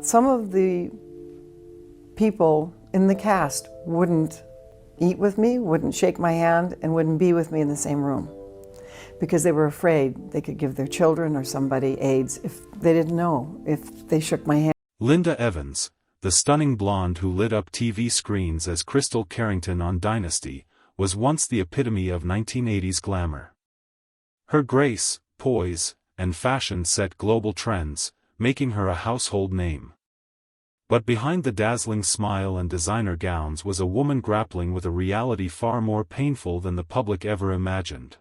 Some of the people in the cast wouldn't eat with me, wouldn't shake my hand, and wouldn't be with me in the same room because they were afraid they could give their children or somebody AIDS if they didn't know, if they shook my hand. Linda Evans, the stunning blonde who lit up TV screens as Crystal Carrington on Dynasty, was once the epitome of 1980s glamour. Her grace, poise, and fashion set global trends, making her a household name. But behind the dazzling smile and designer gowns was a woman grappling with a reality far more painful than the public ever imagined.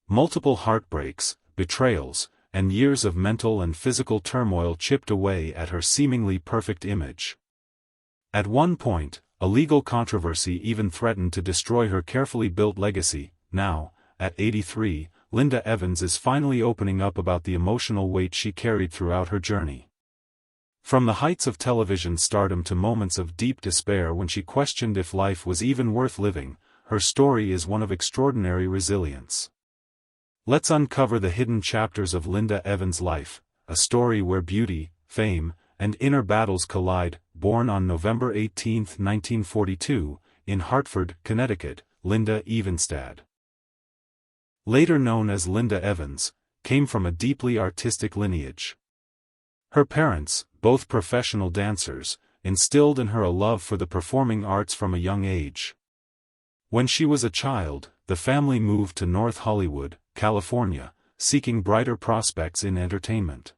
Multiple heartbreaks, betrayals, and years of mental and physical turmoil chipped away at her seemingly perfect image. At one point, a legal controversy even threatened to destroy her carefully built legacy. Now, at 83, Linda Evans is finally opening up about the emotional weight she carried throughout her journey. From the heights of television stardom to moments of deep despair when she questioned if life was even worth living, her story is one of extraordinary resilience. Let's uncover the hidden chapters of Linda Evans' life, a story where beauty, fame, and inner battles collide. Born on November 18, 1942, in Hartford, Connecticut, Linda Evenstad, later known as Linda Evans, came from a deeply artistic lineage. Her parents, both professional dancers, instilled in her a love for the performing arts from a young age. When she was a child, the family moved to North Hollywood, California, seeking brighter prospects in entertainment.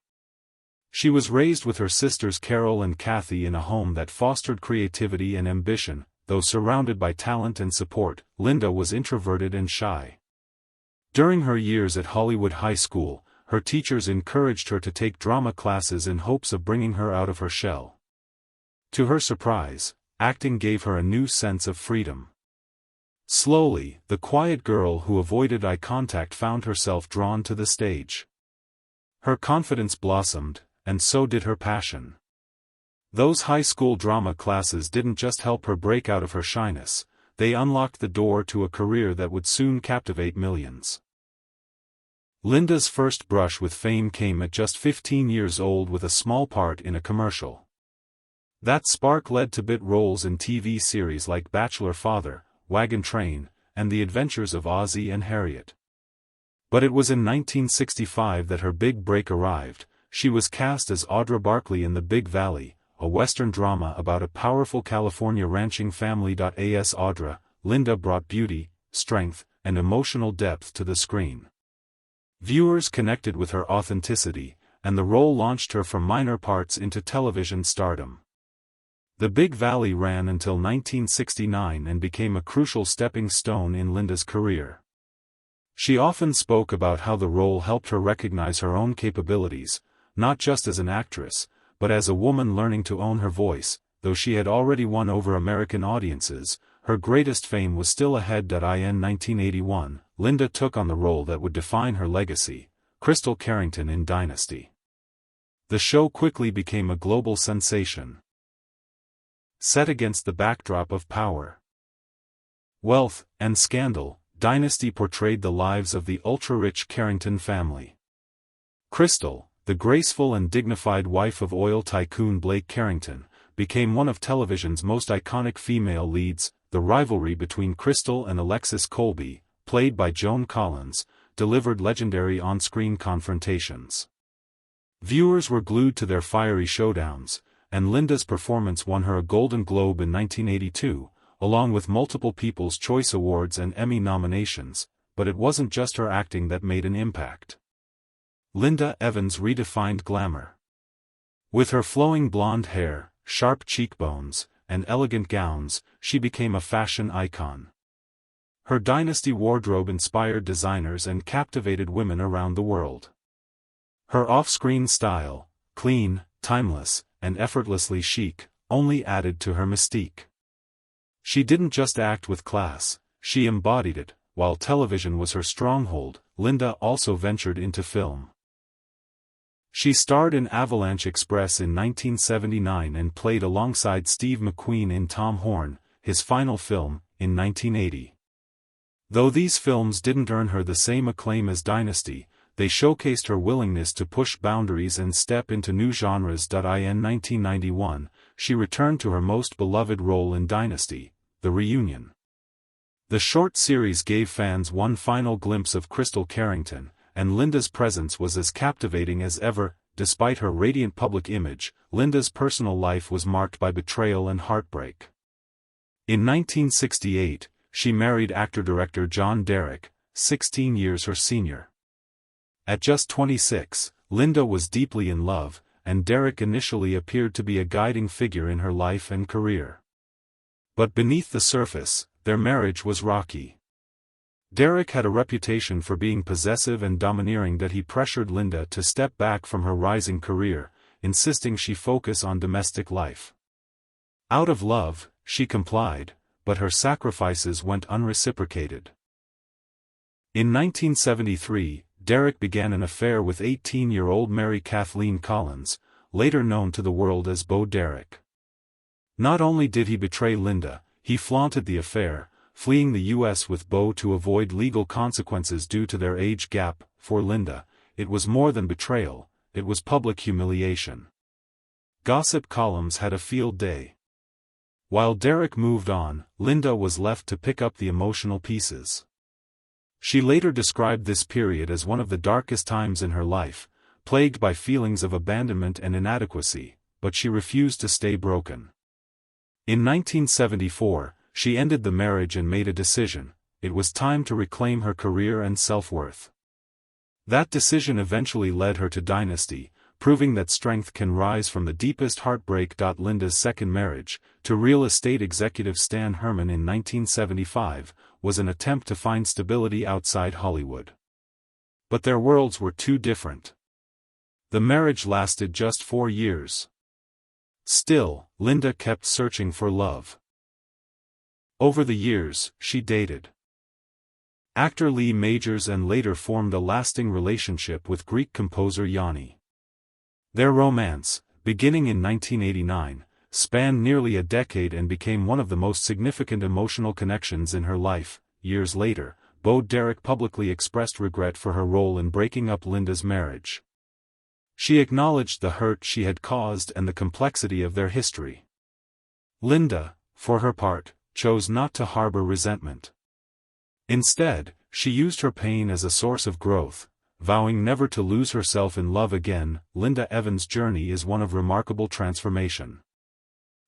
She was raised with her sisters Carol and Kathy in a home that fostered creativity and ambition. Though surrounded by talent and support, Linda was introverted and shy. During her years at Hollywood High School, her teachers encouraged her to take drama classes in hopes of bringing her out of her shell. To her surprise, acting gave her a new sense of freedom. Slowly, the quiet girl who avoided eye contact found herself drawn to the stage. Her confidence blossomed, and so did her passion. Those high school drama classes didn't just help her break out of her shyness, they unlocked the door to a career that would soon captivate millions. Linda's first brush with fame came at just 15 years old with a small part in a commercial. That spark led to bit roles in TV series like Bachelor Father, Wagon Train, and The Adventures of Ozzie and Harriet. But it was in 1965 that her big break arrived. She was cast as Audra Barkley in The Big Valley, a Western drama about a powerful California ranching family. As Audra, Linda brought beauty, strength, and emotional depth to the screen. Viewers connected with her authenticity, and the role launched her from minor parts into television stardom. The Big Valley ran until 1969 and became a crucial stepping stone in Linda's career. She often spoke about how the role helped her recognize her own capabilities, not just as an actress, but as a woman learning to own her voice. Though she had already won over American audiences, her greatest fame was still ahead. In 1981, Linda took on the role that would define her legacy, Crystal Carrington in Dynasty. The show quickly became a global sensation. Set against the backdrop of power, wealth, and scandal, Dynasty portrayed the lives of the ultra-rich Carrington family. Crystal, the graceful and dignified wife of oil tycoon Blake Carrington, became one of television's most iconic female leads. The rivalry between Crystal and Alexis Colby, played by Joan Collins, delivered legendary on-screen confrontations. Viewers were glued to their fiery showdowns, and Linda's performance won her a Golden Globe in 1982, along with multiple People's Choice Awards and Emmy nominations. But it wasn't just her acting that made an impact. Linda Evans redefined glamour. With her flowing blonde hair, sharp cheekbones, and elegant gowns, she became a fashion icon. Her Dynasty wardrobe inspired designers and captivated women around the world. Her off-screen style, clean, timeless, and effortlessly chic, only added to her mystique. She didn't just act with class, she embodied it. While television was her stronghold, Linda also ventured into film. She starred in Avalanche Express in 1979 and played alongside Steve McQueen in Tom Horn, his final film, in 1980. Though these films didn't earn her the same acclaim as Dynasty, they showcased her willingness to push boundaries and step into new genres. In 1991, she returned to her most beloved role in Dynasty, The Reunion. The short series gave fans one final glimpse of Crystal Carrington, and Linda's presence was as captivating as ever. Despite her radiant public image, Linda's personal life was marked by betrayal and heartbreak. In 1968, she married actor-director John Derek, 16 years her senior. At just 26, Linda was deeply in love, and Derek initially appeared to be a guiding figure in her life and career. But beneath the surface, their marriage was rocky. Derek had a reputation for being possessive and domineering that he pressured Linda to step back from her rising career, insisting she focus on domestic life. Out of love, she complied, but her sacrifices went unreciprocated. In 1973, Derek began an affair with 18-year-old Mary Kathleen Collins, later known to the world as Bo Derek. Not only did he betray Linda, he flaunted the affair, fleeing the U.S. with Bo to avoid legal consequences due to their age gap. For Linda, it was more than betrayal, it was public humiliation. Gossip columns had a field day. While Derek moved on, Linda was left to pick up the emotional pieces. She later described this period as one of the darkest times in her life, plagued by feelings of abandonment and inadequacy, but she refused to stay broken. In 1974, she ended the marriage and made a decision: it was time to reclaim her career and self-worth. That decision eventually led her to Dynasty, proving that strength can rise from the deepest heartbreak. Linda's second marriage, to real estate executive Stan Herman in 1975, was an attempt to find stability outside Hollywood. But their worlds were too different. The marriage lasted just 4 years. Still, Linda kept searching for love. Over the years, she dated actor Lee Majors and later formed a lasting relationship with Greek composer Yanni. Their romance, beginning in 1989, spanned nearly a decade and became one of the most significant emotional connections in her life. Years later, Bo Derek publicly expressed regret for her role in breaking up Linda's marriage. She acknowledged the hurt she had caused and the complexity of their history. Linda, for her part, chose not to harbor resentment. Instead, she used her pain as a source of growth, vowing never to lose herself in love again. Linda Evans' journey is one of remarkable transformation.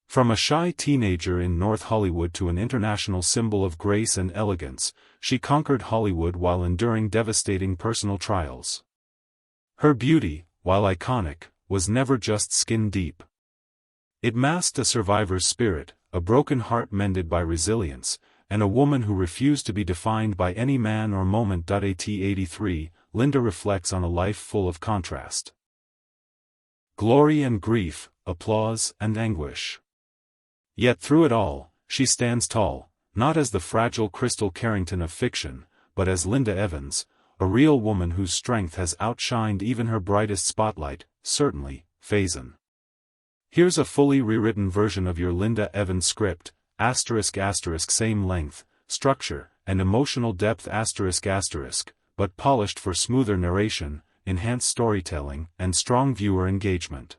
From a shy teenager in North Hollywood to an international symbol of grace and elegance, she conquered Hollywood while enduring devastating personal trials. Her beauty, while iconic, was never just skin deep. It masked a survivor's spirit, a broken heart mended by resilience, and a woman who refused to be defined by any man or moment. At 83, Linda reflects on a life full of contrast. Glory and grief, applause and anguish. Yet through it all, she stands tall, not as the fragile Crystal Carrington of fiction, but as Linda Evans, a real woman whose strength has outshined even her brightest spotlight, certainly, Faison. Here's a fully rewritten version of your Linda Evans script, ***, same length, structure, and emotional depth ***, but polished for smoother narration, enhanced storytelling, and strong viewer engagement.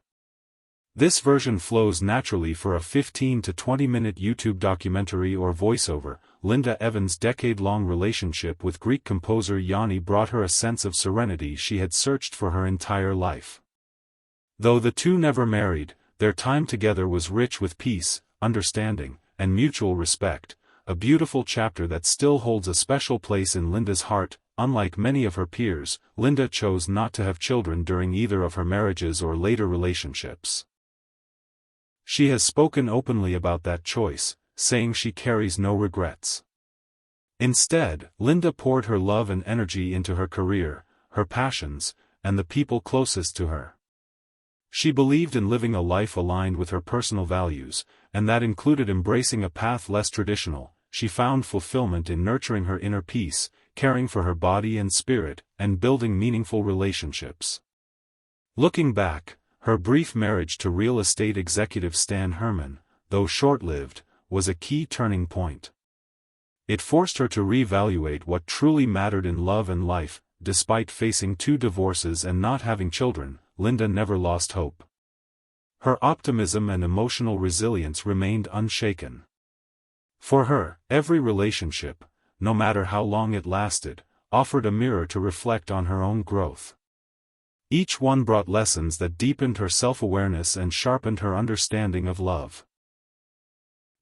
This version flows naturally for a 15 to 20-minute YouTube documentary or voiceover. Linda Evans' decade-long relationship with Greek composer Yanni brought her a sense of serenity she had searched for her entire life. Though the two never married, their time together was rich with peace, understanding, and mutual respect, a beautiful chapter that still holds a special place in Linda's heart. Unlike many of her peers, Linda chose not to have children during either of her marriages or later relationships. She has spoken openly about that choice, saying she carries no regrets. Instead, Linda poured her love and energy into her career, her passions, and the people closest to her. She believed in living a life aligned with her personal values, and that included embracing a path less traditional. She found fulfillment in nurturing her inner peace, caring for her body and spirit, and building meaningful relationships. Looking back, her brief marriage to real estate executive Stan Herman, though short-lived, was a key turning point. It forced her to reevaluate what truly mattered in love and life, despite facing 2 divorces and not having children, Linda never lost hope. Her optimism and emotional resilience remained unshaken. For her, every relationship, no matter how long it lasted, offered a mirror to reflect on her own growth. Each one brought lessons that deepened her self-awareness and sharpened her understanding of love.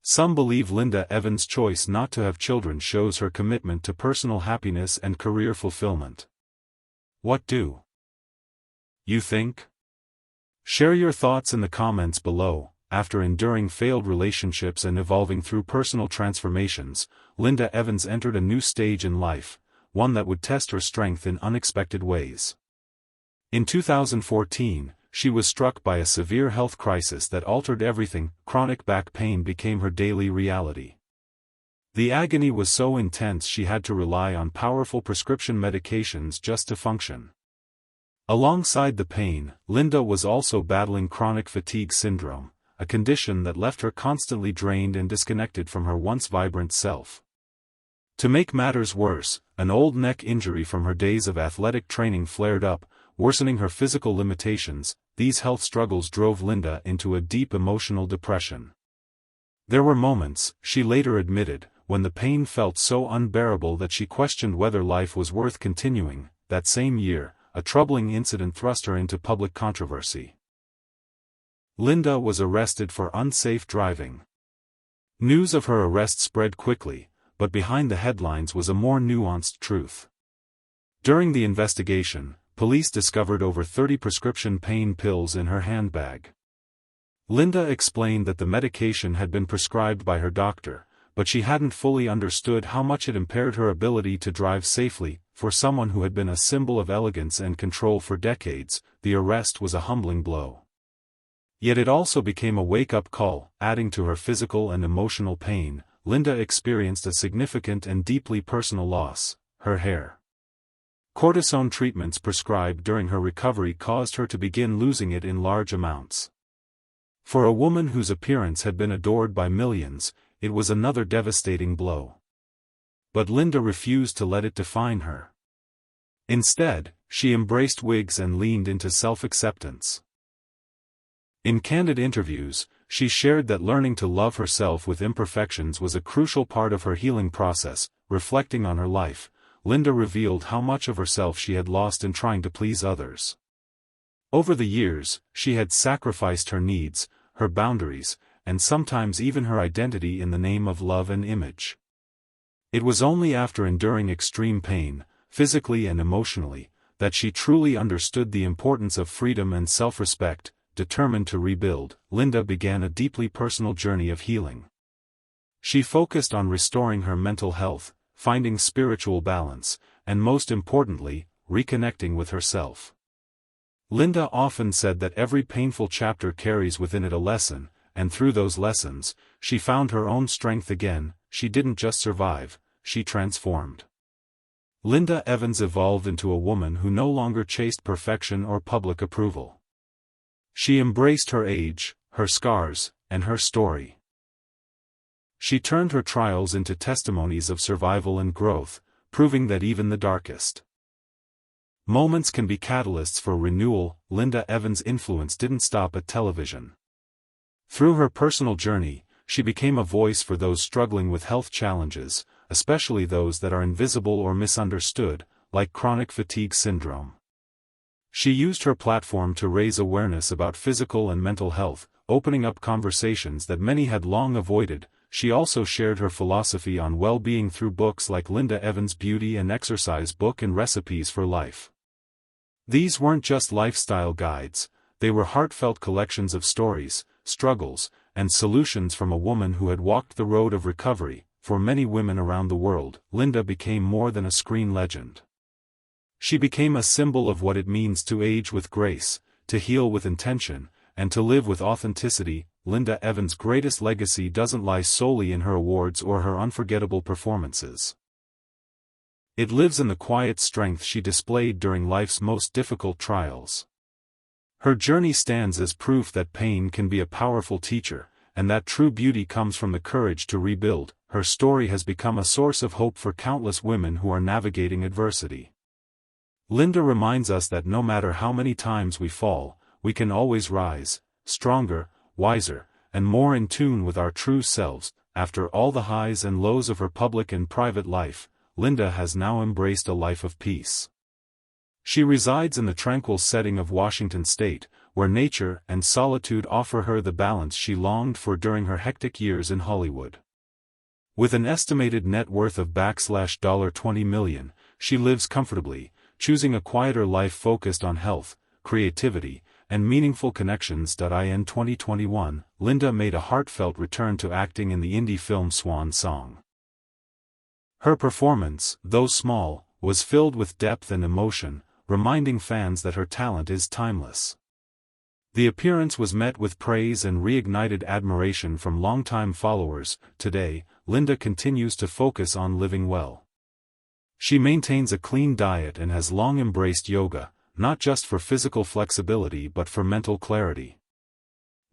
Some believe Linda Evans' choice not to have children shows her commitment to personal happiness and career fulfillment. What do you think? Share your thoughts in the comments below. After enduring failed relationships and evolving through personal transformations, Linda Evans entered a new stage in life, one that would test her strength in unexpected ways. In 2014, she was struck by a severe health crisis that altered everything. Chronic back pain became her daily reality. The agony was so intense she had to rely on powerful prescription medications just to function. Alongside the pain, Linda was also battling chronic fatigue syndrome, a condition that left her constantly drained and disconnected from her once vibrant self. To make matters worse, an old neck injury from her days of athletic training flared up, worsening her physical limitations. These health struggles drove Linda into a deep emotional depression. There were moments, she later admitted, when the pain felt so unbearable that she questioned whether life was worth continuing. That same year, a troubling incident thrust her into public controversy. Linda was arrested for unsafe driving. News of her arrest spread quickly, but behind the headlines was a more nuanced truth. During the investigation, police discovered over 30 prescription pain pills in her handbag. Linda explained that the medication had been prescribed by her doctor, but she hadn't fully understood how much it impaired her ability to drive safely. For someone who had been a symbol of elegance and control for decades, the arrest was a humbling blow. Yet it also became a wake-up call. Adding to her physical and emotional pain, Linda experienced a significant and deeply personal loss: her hair. Cortisone treatments prescribed during her recovery caused her to begin losing it in large amounts. For a woman whose appearance had been adored by millions, it was another devastating blow. But Linda refused to let it define her. Instead, she embraced wigs and leaned into self-acceptance. In candid interviews, she shared that learning to love herself with imperfections was a crucial part of her healing process. Reflecting on her life, Linda revealed how much of herself she had lost in trying to please others. Over the years, she had sacrificed her needs, her boundaries, and sometimes even her identity in the name of love and image. It was only after enduring extreme pain, physically and emotionally, that she truly understood the importance of freedom and self-respect. Determined to rebuild, Linda began a deeply personal journey of healing. She focused on restoring her mental health, finding spiritual balance, and most importantly, reconnecting with herself. Linda often said that every painful chapter carries within it a lesson, and through those lessons, she found her own strength again. She didn't just survive, she transformed. Linda Evans evolved into a woman who no longer chased perfection or public approval. She embraced her age, her scars, and her story. She turned her trials into testimonies of survival and growth, proving that even the darkest moments can be catalysts for renewal. Linda Evans' influence didn't stop at television. Through her personal journey, she became a voice for those struggling with health challenges, especially those that are invisible or misunderstood, like chronic fatigue syndrome. She used her platform to raise awareness about physical and mental health, opening up conversations that many had long avoided. She also shared her philosophy on well-being through books like Linda Evans' Beauty and Exercise Book and Recipes for Life. These weren't just lifestyle guides, they were heartfelt collections of stories, struggles, and solutions from a woman who had walked the road of recovery. For many women around the world, Linda became more than a screen legend. She became a symbol of what it means to age with grace, to heal with intention, and to live with authenticity. Linda Evans' greatest legacy doesn't lie solely in her awards or her unforgettable performances. It lives in the quiet strength she displayed during life's most difficult trials. Her journey stands as proof that pain can be a powerful teacher, and that true beauty comes from the courage to rebuild. Her story has become a source of hope for countless women who are navigating adversity. Linda reminds us that no matter how many times we fall, we can always rise, stronger, wiser, and more in tune with our true selves. After all the highs and lows of her public and private life, Linda has now embraced a life of peace. She resides in the tranquil setting of Washington state, where nature and solitude offer her the balance she longed for during her hectic years in Hollywood. With an estimated net worth of $20 million, she lives comfortably, choosing a quieter life focused on health, creativity, and meaningful connections. In 2021, Linda made a heartfelt return to acting in the indie film Swan Song. Her performance, though small, was filled with depth and emotion, reminding fans that her talent is timeless. The appearance was met with praise and reignited admiration from longtime followers. Today, Linda continues to focus on living well. She maintains a clean diet and has long embraced yoga, not just for physical flexibility but for mental clarity.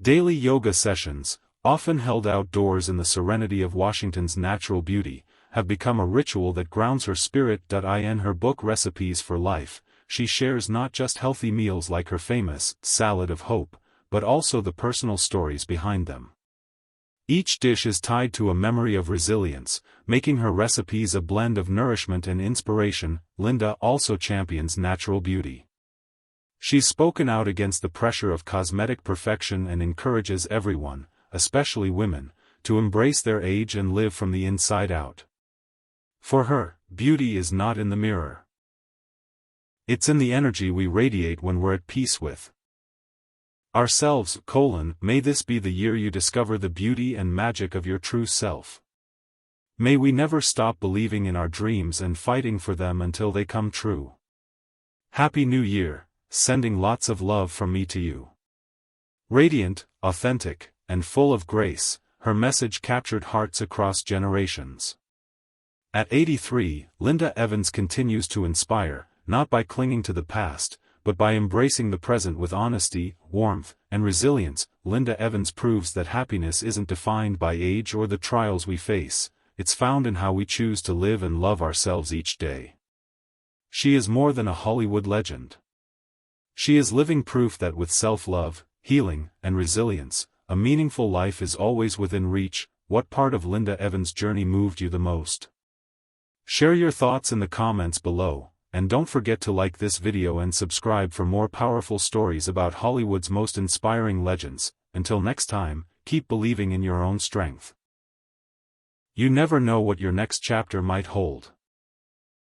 Daily yoga sessions, often held outdoors in the serenity of Washington's natural beauty, have become a ritual that grounds her spirit. In her book Recipes for Life, she shares not just healthy meals like her famous salad of hope, but also the personal stories behind them. Each dish is tied to a memory of resilience, making her recipes a blend of nourishment and inspiration. Linda also champions natural beauty. She's spoken out against the pressure of cosmetic perfection and encourages everyone, especially women, to embrace their age and live from the inside out. For her, beauty is not in the mirror. It's in the energy we radiate when we're at peace with ourselves. May this be the year you discover the beauty and magic of your true self. May we never stop believing in our dreams and fighting for them until they come true. Happy New Year, sending lots of love from me to you. Radiant, authentic, and full of grace, her message captured hearts across generations. At 83, Linda Evans continues to inspire, not by clinging to the past, but by embracing the present with honesty, warmth, and resilience. Linda Evans proves that happiness isn't defined by age or the trials we face, it's found in how we choose to live and love ourselves each day. She is more than a Hollywood legend. She is living proof that with self-love, healing, and resilience, a meaningful life is always within reach. What part of Linda Evans' journey moved you the most? Share your thoughts in the comments below. And don't forget to like this video and subscribe for more powerful stories about Hollywood's most inspiring legends. Until next time, keep believing in your own strength. You never know what your next chapter might hold.